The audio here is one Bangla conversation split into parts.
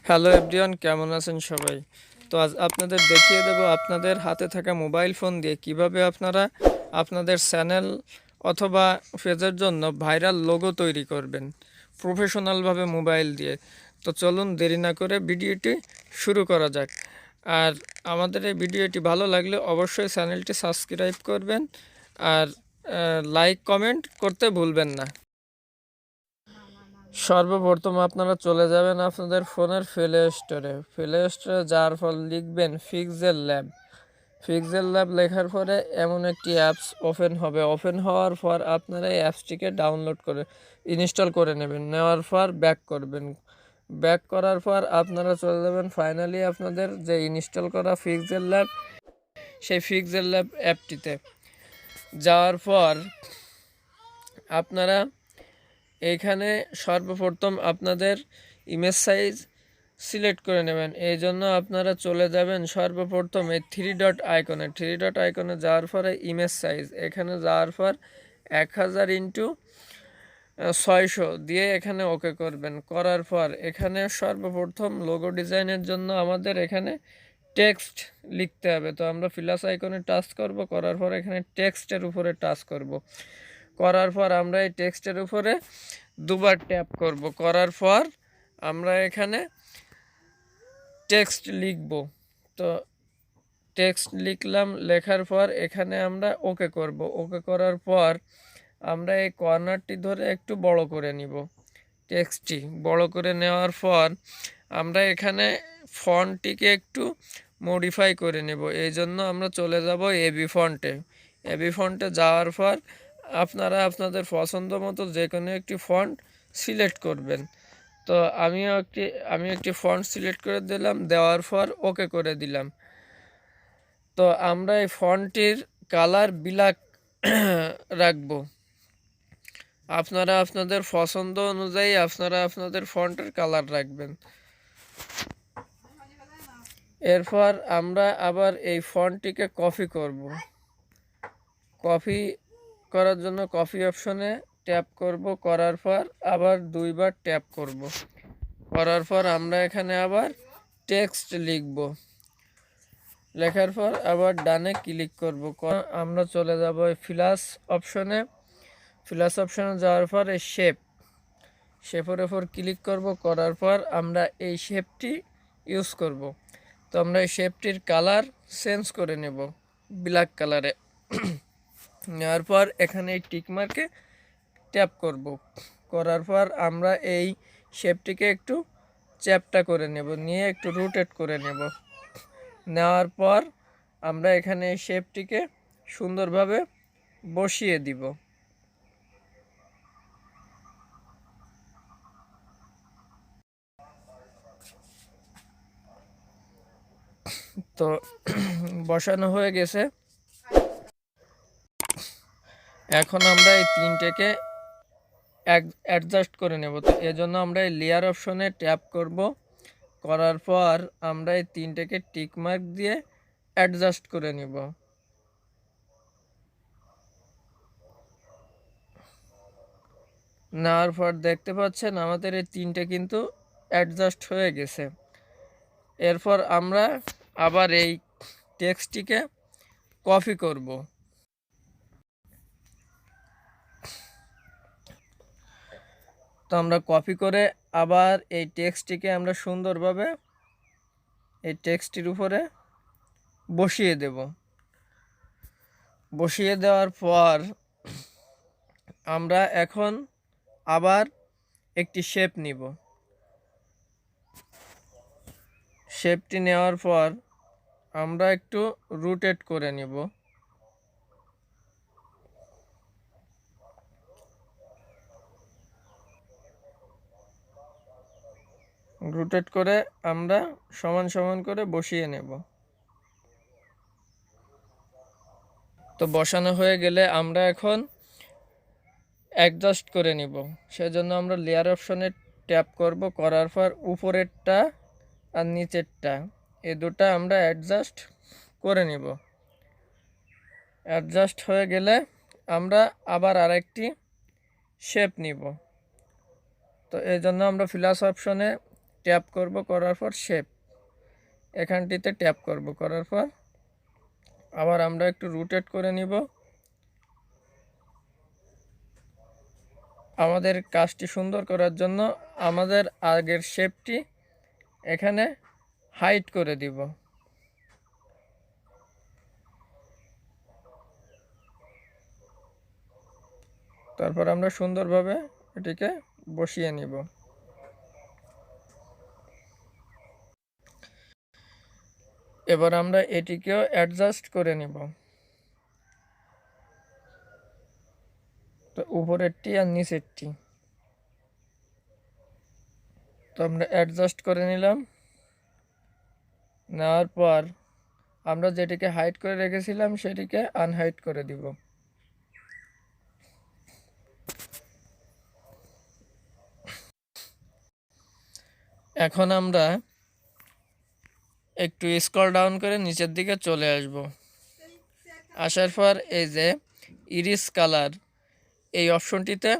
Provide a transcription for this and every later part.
হ্যালো এভরিওয়ান, কেমন আছেন সবাই? তো আজ আপনাদের দেখিয়ে দেব আপনাদের হাতে থাকা মোবাইল ফোন দিয়ে কিভাবে আপনারা আপনাদের চ্যানেল অথবা পেজের জন্য ভাইরাল লোগো তৈরি করবেন প্রফেশনালভাবে মোবাইল দিয়ে। তো চলুন দেরি না করে ভিডিওটি শুরু করা যাক। আর আমাদের এই ভিডিওটি ভালো লাগলে অবশ্যই চ্যানেলটি সাবস্ক্রাইব করবেন আর লাইক কমেন্ট করতে ভুলবেন না। সর্বপ্রথম আপনারা চলে যাবেন আপনাদের ফোনের প্লে স্টোরে যাওয়ার পর লিখবেন পিক্সেল ল্যাব লেখার পরে এমন একটি অ্যাপস ওপেন হবে। ওপেন হওয়ার পর আপনারা এই অ্যাপসটিকে ডাউনলোড করে ইনস্টল করে নেওয়ার পর ব্যাক করবেন। ব্যাক করার পর আপনারা চলে যাবেন ফাইনালি আপনাদের যে ইনস্টল করা পিক্সেল ল্যাব সেই পিক্সেল ল্যাব অ্যাপটিতে যাওয়ার পর আপনারা এইখানে সর্বপ্রথম আপনাদের ইমেজ সাইজ সিলেক্ট করে নেবেন। এই জন্য আপনারা চলে যাবেন সর্বপ্রথম এই থ্রি ডট আইকনে যাওয়ার পরে ইমেজ সাইজ, এখানে যাওয়ার পর 1000x600 দিয়ে এখানে ওকে করবেন। করার পর এখানে সর্বপ্রথম লোগো ডিজাইনের জন্য আমাদের এখানে টেক্সট লিখতে হবে। তো আমরা প্লাস আইকনে টাচ করব, করার পর এখানে টেক্সটের উপরে টাচ করব। করার পর আমরা এই টেক্সটের উপরে দুবার ট্যাপ করব। করার পর আমরা এখানে টেক্সট লিখব। তো টেক্সট লিখলাম, লেখার পর এখানে আমরা ওকে করব। ওকে করার পর আমরা এই কর্নারটি ধরে একটু বড় করে নিব। টেক্সটটি বড় করে নেওয়ার পর আমরা এখানে ফন্টটিকে একটু মডিফাই করে নেব। এই জন্য আমরা চলে যাব এবি ফন্টে যাওয়ার পর আপনারা আপনাদের পছন্দ মতো যে কোনো একটি ফন্ট সিলেক্ট করবেন। তো আমি একটি ফন্ট সিলেক্ট করে দিলাম, দেওয়ার পর ওকে করে দিলাম। তো আমরা এই ফন্টটির কালার ব্ল্যাক রাখব। আপনারা আপনাদের পছন্দ অনুযায়ী আপনারা আপনাদের ফন্টের কালার রাখবেন। এরপর আমরা আবার এই ফন্টটিকে কপি করব। কপি করার জন্য কপি অপশনে ট্যাপ করব। করার পর আবার দুইবার ট্যাপ করব। করার পর আমরা এখানে আবার টেক্সট লিখব। লেখার পর আবার ডানে ক্লিক করব। আমরা চলে যাব এই প্লাস অপশনে যাওয়ার পর এই শেপের উপর ক্লিক করব। করার পর আমরা এই শেপটি ইউজ করব। তো আমরা এই শেপটির কালার চেঞ্জ করে নেব ব্ল্যাক কালারে। নেওয়ার পর এখানে এই টিকমার্কে ট্যাপ করব। করার পর আমরা এই শেপটিকে একটু চ্যাপটা করে নেব, নিয়ে একটু রোটেট করে নেব। নেওয়ার পর আমরা এখানে এই শেপটিকে সুন্দরভাবে বসিয়ে দিব। তো বসানো হয়ে গেছে। এখন আমরা এই তিনটেকে অ্যাডজাস্ট করে নেব। তো এজন্য আমরা এই লেয়ার অপশনে ট্যাপ করব। করার পর আমরা এই তিনটেকে টিক মার্ক দিয়ে অ্যাডজাস্ট করে নেব। নেওয়ার পর দেখতে পাচ্ছেন আমাদের এই তিনটে কিন্তু অ্যাডজাস্ট হয়ে গেছে। এরপর আমরা আবার এই টেক্সটটিকে কপি করব। তো আমরা কপি করে আবার এই টেক্সটটিকে আমরা সুন্দরভাবে এই টেক্সটটির উপরে বসিয়ে দেব। বসিয়ে দেওয়ার পর আমরা এখন আবার একটি শেপ নিব। শেপটি নেওয়ার পর আমরা একটু রোটেট করে নেব। রোটেট করে আমরা সমান সমান করে বসিয়ে নেব। তো বসানো হয়ে গেলে আমরা এখন অ্যাডজাস্ট করে নিব। সেজন্য আমরা লেয়ার অপশনে ট্যাপ করব। করার পর উপরেরটা আর নিচেরটা এই দুটা আমরা অ্যাডজাস্ট করে নিব। অ্যাডজাস্ট হয়ে গেলে আমরা আবার আরেকটি শেপ নিব। তো এই জন্য আমরা প্লাস অপশনে ট্যাপ করব, করার পর শেপ এখানটিতে ট্যাপ করব, করার পর আবার আমরা একটু রোটেট করে নিব। আমাদের কাজটি সুন্দর করার জন্য আমাদের আগের শেপটি এখানে হাইড করে দিব। তারপর আমরা সুন্দরভাবে এটিকে বসিয়ে নিব। এবার আমরা এটিকেও অ্যাডজাস্ট করে নিব, তো উপরেরটি আর নিচেরটি তো আমরা অ্যাডজাস্ট করে নিলাম। নেওয়ার পর আমরা যেটিকে হাইড করে রেখেছিলাম সেটিকে আনহাইড করে দিব। এখন আমরা একটু স্ক্রল ডাউন করে নিচের দিকে চলে আসব। আসার পর এই যে ইরিস কালার এই অপশনটিতে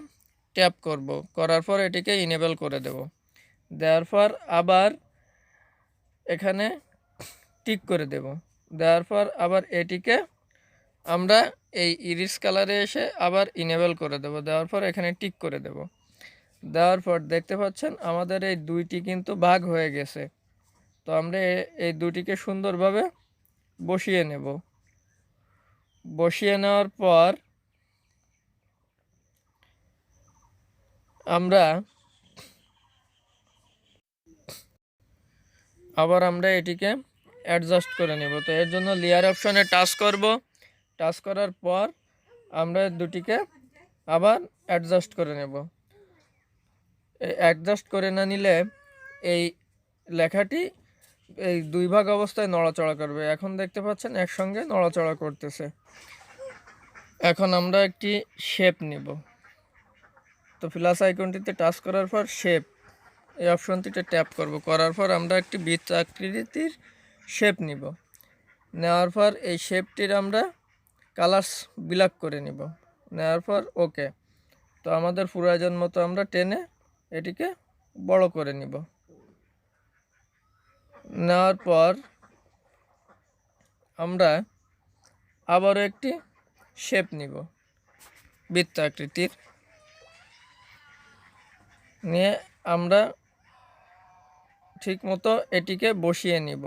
ট্যাপ করব, করার পর এটিকে ইনেবল করে দেব। দেওয়ার পর আবার এখানে টিক করে দেব। দেওয়ার পর আবার এটিকে আমরা এই ইরিস কালারে এসে আবার ইনেবল করে দেব। দেওয়ার পর এখানে টিক করে দেব। দেওয়ার পর দেখতে পাচ্ছেন আমাদের এই দুইটি কিন্তু ভাগ হয়ে গেছে। তো আমরা এই দুটিকে সুন্দরভাবে বসিয়ে নেব। বসিয়ে নেওয়ার পর আমরা এটিকে অ্যাডজাস্ট করে নেব। তো এর জন্য লেয়ার অপশনে টাচ করব। টাচ করার পর আমরা দুটিকে আবার অ্যাডজাস্ট করে নেব। অ্যাডজাস্ট করে না নিলে এই লেখাটি এই দুই ভাগ অবস্থায় নড়াচড়া করবে। এখন দেখতে পাচ্ছেন একসঙ্গে নড়াচড়া করতেছে। এখন আমরা একটি শেপ নিব। তো প্লাস আইকনটিতে টাচ করার পর শেপ এই অপশনটিতে ট্যাপ করব, করার পর আমরা একটি বৃত্ত আকৃতির শেপ নিব। নেওয়ার পর এই শেপটির আমরা কালার্স ব্ল্যাক করে নিব। নেওয়ার পর ওকে। তো আমাদের প্রয়োজন মতো আমরা টেনে এটিকে বড় করে নিব। নেওয়ার পর আমরা আবারও একটি শেপ নিব বৃত্ত আকৃতির, নিয়ে আমরা ঠিকমতো এটিকে বসিয়ে নিব।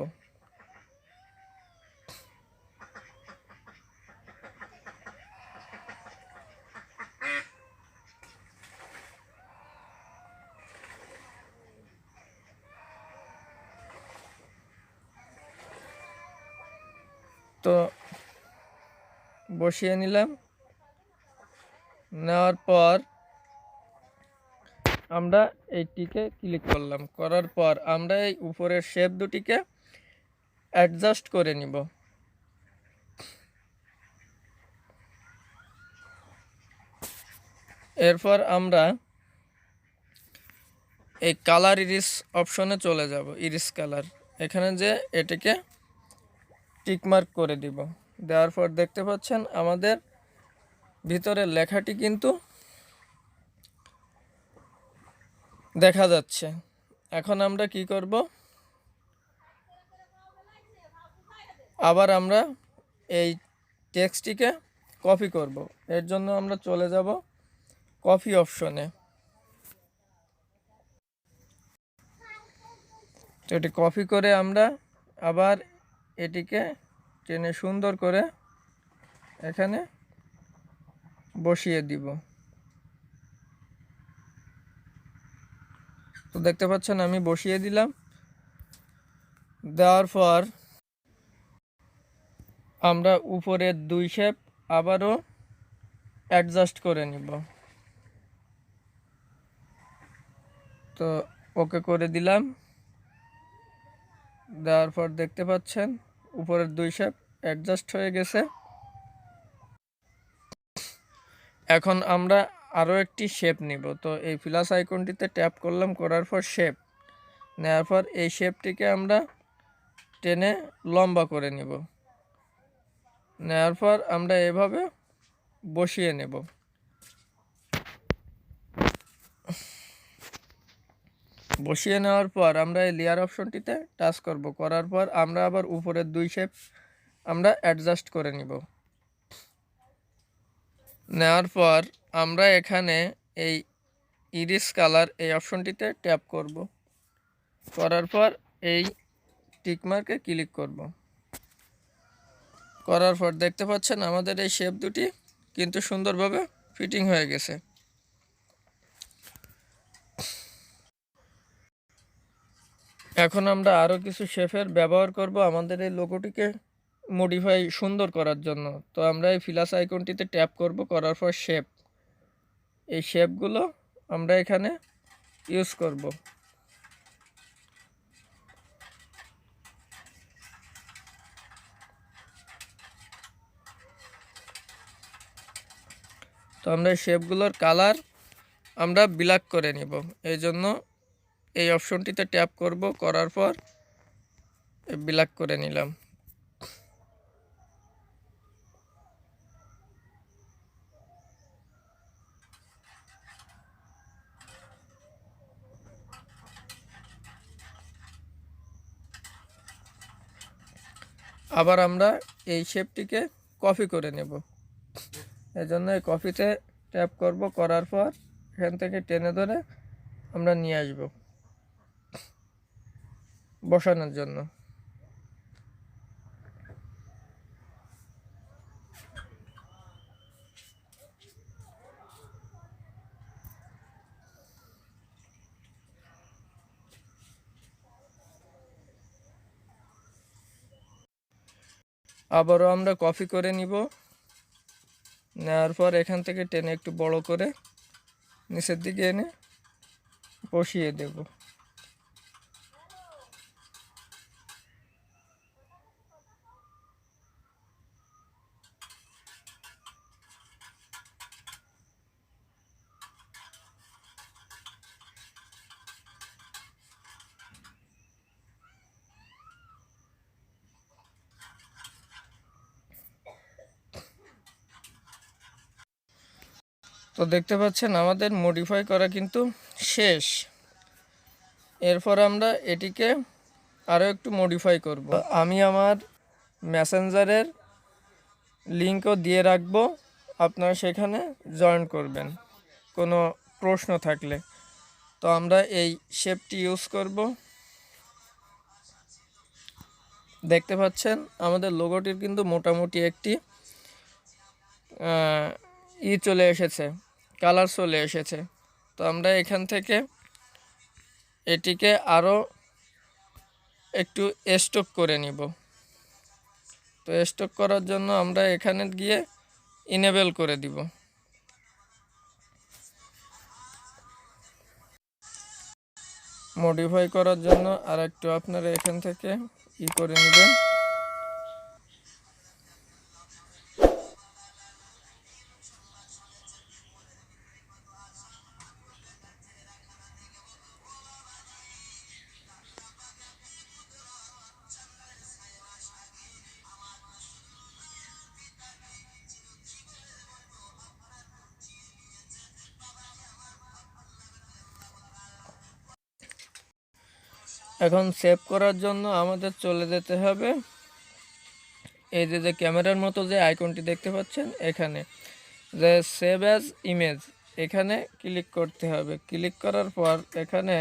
তো বসিয়ে নিলাম। নেওয়ার পর আমরা এইটিকে ক্লিক করলাম, করার পর আমরা এই উপরের শেপ দুটিকে অ্যাডজাস্ট করে নিব। এরপর আমরা এই কালার ইরিস অপশনে চলে যাব। ইরিস কালার এখানে যে এটিকে টিকমার্ক করে দিব। দেওয়ার পর দেখতে পাচ্ছেন আমাদের ভিতরের লেখাটি কিন্তু দেখা যাচ্ছে। এখন আমরা কি করব, আবার আমরা এই টেক্সটটিকে কপি করব। এর জন্য আমরা চলে যাব কপি অপশনে। তো এটি কপি করে আমরা আবার এটিকে টেনে সুন্দর করে এখানে বসিয়ে দিব। তো দেখতে পাচ্ছেন আমি বসিয়ে দিলাম। দেওয়ার পর আমরা উপরের দুই শেপ আবারও অ্যাডজাস্ট করে নিব। তো ওকে করে দিলাম। দেওয়ার পর দেখতে পাচ্ছেন উপরের দুই শেপ অ্যাডজাস্ট হয়ে গেছে। এখন আমরা আরও একটি শেপ নিব। তো এই প্লাস আইকনটিতে ট্যাপ করলাম, করার পর শেপ নেওয়ার পর এই শেপটিকে আমরা টেনে লম্বা করে নিব। নেওয়ার পর আমরা এভাবে বসিয়ে নেব। বসিয়ে নেওয়ার পর আমরা এই লেয়ার অপশনটিতে টাচ করব, করার পর আমরা আবার উপরের দুই শেপ আমরা অ্যাডজাস্ট করে নিব। নেওয়ার পর আমরা এখানে এই ইরিস কালার এই অপশনটিতে ট্যাপ করব, করার পর এই টিকমার্কে ক্লিক করব। করার পর দেখতে পাচ্ছেন আমাদের এই শেপ দুটি কিন্তু সুন্দরভাবে ফিটিং হয়ে গেছে। এখন আমরা আরও কিছু শেপের ব্যবহার করব আমাদের এই লোগোটিকে মডিফাই সুন্দর করার জন্য। তো আমরা এই প্লাস আইকনটিতে ট্যাপ করব, করার পর শেপ, এই শেপগুলো আমরা এখানে ইউজ করব। তো আমরা এই শেপগুলোর কালার আমরা ব্ল্যাক করে নিব, এই জন্য এই অপশনটিতে ট্যাপ করব, করার পর ব্ল্যাক করে নিলাম। আবার আমরা এই শেপটিকে কপি করে নেব, এজন্য এই কপিতে ট্যাপ করব, করার পর এখান থেকে টেনে ধরে আমরা নিয়ে আসব বসানোর জন্য। আবারও আমরা কপি করে নিব, নেওয়ার পর এখান থেকে টেনে একটু বড় করে নিচের দিকে এনে বসিয়ে দেব। তো দেখতে পাচ্ছেন আমাদের মডিফাই করা কিন্তু শেষ। এরপর আমরা এটিকে আরও একটু মডিফাই করব। আমি আমার মেসেঞ্জারের লিঙ্কও দিয়ে রাখব, আপনারা সেখানে জয়েন করবেন কোনো প্রশ্ন থাকলে। তো আমরা এই শেপটি ইউজ করব। দেখতে পাচ্ছেন আমাদের লোগোটির কিন্তু মোটামুটি একটি চলে এসেছে, কালার চলে এসেছে। তো আমরা এখান থেকে এটিকে আরও একটু স্টক করে নিব। তো স্টক করার জন্য আমরা এখানে গিয়ে ইনেবল করে দিব। মডিফাই করার জন্য আর একটু আপনারা এখান থেকে করে নেবেন। এখন সেভ করার জন্য আমাদের চলে যেতে হবে এই যে ক্যামেরার মতো যে আইকনটি দেখতে পাচ্ছেন, এখানে যে সেভ অ্যাজ ইমেজ, এখানে ক্লিক করতে হবে। ক্লিক করার পর এখানে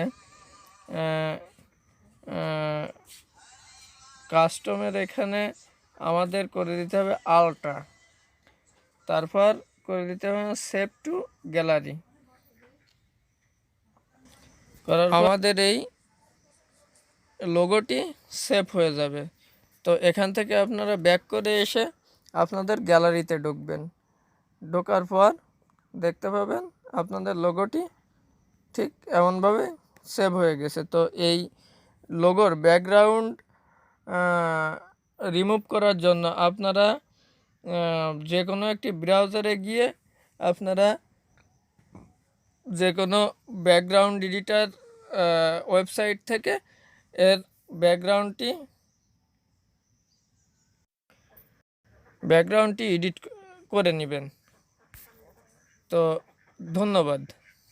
কাস্টমের এখানে আমাদের করে দিতে হবে আলট্রা, তারপর করে দিতে হবে সেভ টু গ্যালারি। করার আমাদের এই লোগোটি সেভ হয়ে যাবে। তো এখান থেকে আপনারা ব্যাক করে এসে আপনাদের গ্যালারিতে ঢুকবেন, ঢোকার পর দেখতে পাবেন আপনাদের লোগোটি ঠিক এমনভাবে সেভ হয়ে গেছে। তো এই লোগোর ব্যাকগ্রাউন্ড রিমুভ করার জন্য আপনারা যে কোনো একটি ব্রাউজারে গিয়ে আপনারা যে কোনো ব্যাকগ্রাউন্ড এডিটর ওয়েবসাইট থেকে এর ব্যাকগ্রাউন্ডটি এডিট করে নেবেন। তো ধন্যবাদ।